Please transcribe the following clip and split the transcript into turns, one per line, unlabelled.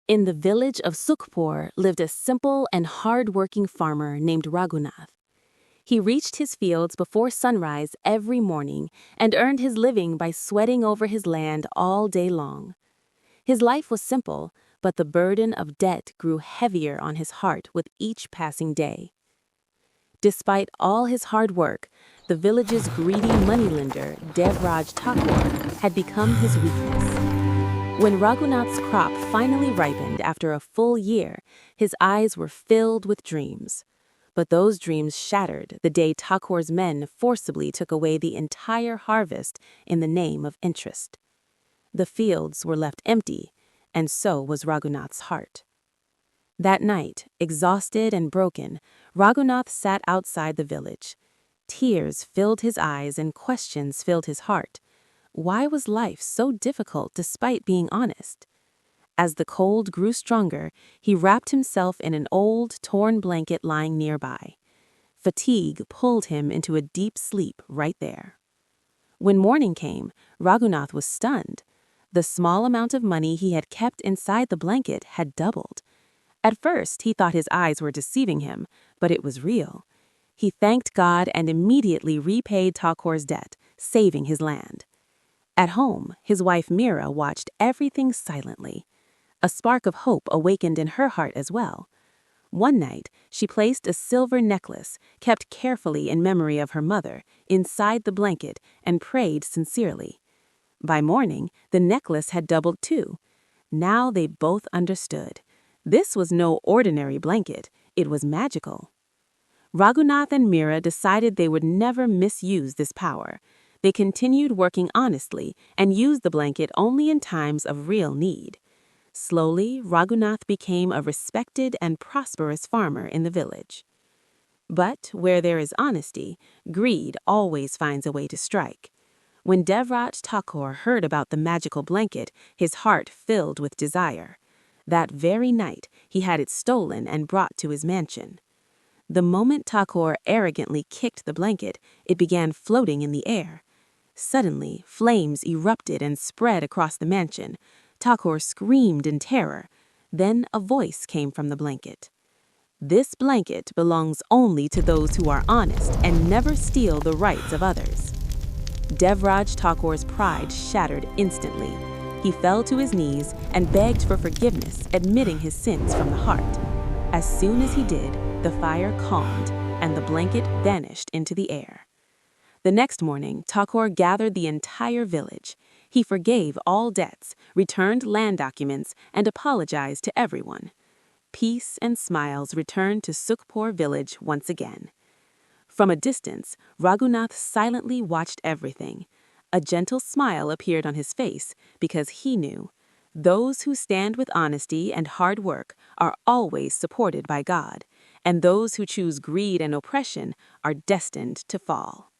In the village of Sukhpur lived a simple and hard-working farmer named Raghunath. He reached his fields before sunrise every morning and earned his living by sweating over his land all day long. His life was simple, but the burden of debt grew heavier on his heart with each passing day. Despite all his hard work, the village's greedy moneylender, Devraj Thakur, had become his weakness. When Raghunath's crop finally ripened after a full year, his eyes were filled with dreams. But those dreams shattered the day Thakur's men forcibly took away the entire harvest in the name of interest. The fields were left empty, and so was Raghunath's heart. That night, exhausted and broken, Raghunath sat outside the village. Tears filled his eyes and questions filled his heart. Why was life so difficult despite being honest? As the cold grew stronger, he wrapped himself in an old, torn blanket lying nearby. Fatigue pulled him into a deep sleep right there. When morning came, Raghunath was stunned. The small amount of money he had kept inside the blanket had doubled. At first, he thought his eyes were deceiving him, but it was real. He thanked God and immediately repaid Thakur's debt, saving his land. At home, his wife Mira watched everything silently. A spark of hope awakened in her heart as well. One night, she placed a silver necklace, kept carefully in memory of her mother, inside the blanket and prayed sincerely. By morning, the necklace had doubled too. Now they both understood. This was no ordinary blanket, it was magical. Raghunath and Mira decided they would never misuse this power. They continued working honestly and used the blanket only in times of real need. Slowly, Raghunath became a respected and prosperous farmer in the village. But where there is honesty, greed always finds a way to strike. When Devraj Thakur heard about the magical blanket, his heart filled with desire. That very night, he had it stolen and brought to his mansion. The moment Thakur arrogantly kicked the blanket, it began floating in the air. Suddenly, flames erupted and spread across the mansion. Thakur screamed in terror. Then a voice came from the blanket. "This blanket belongs only to those who are honest and never steal the rights of others." Devraj Thakur's pride shattered instantly. He fell to his knees and begged for forgiveness, admitting his sins from the heart. As soon as he did, the fire calmed and the blanket vanished into the air. The next morning, Thakur gathered the entire village. He forgave all debts, returned land documents, and apologized to everyone. Peace and smiles returned to Sukhpur village once again. From a distance, Raghunath silently watched everything. A gentle smile appeared on his face because he knew those who stand with honesty and hard work are always supported by God, and those who choose greed and oppression are destined to fall.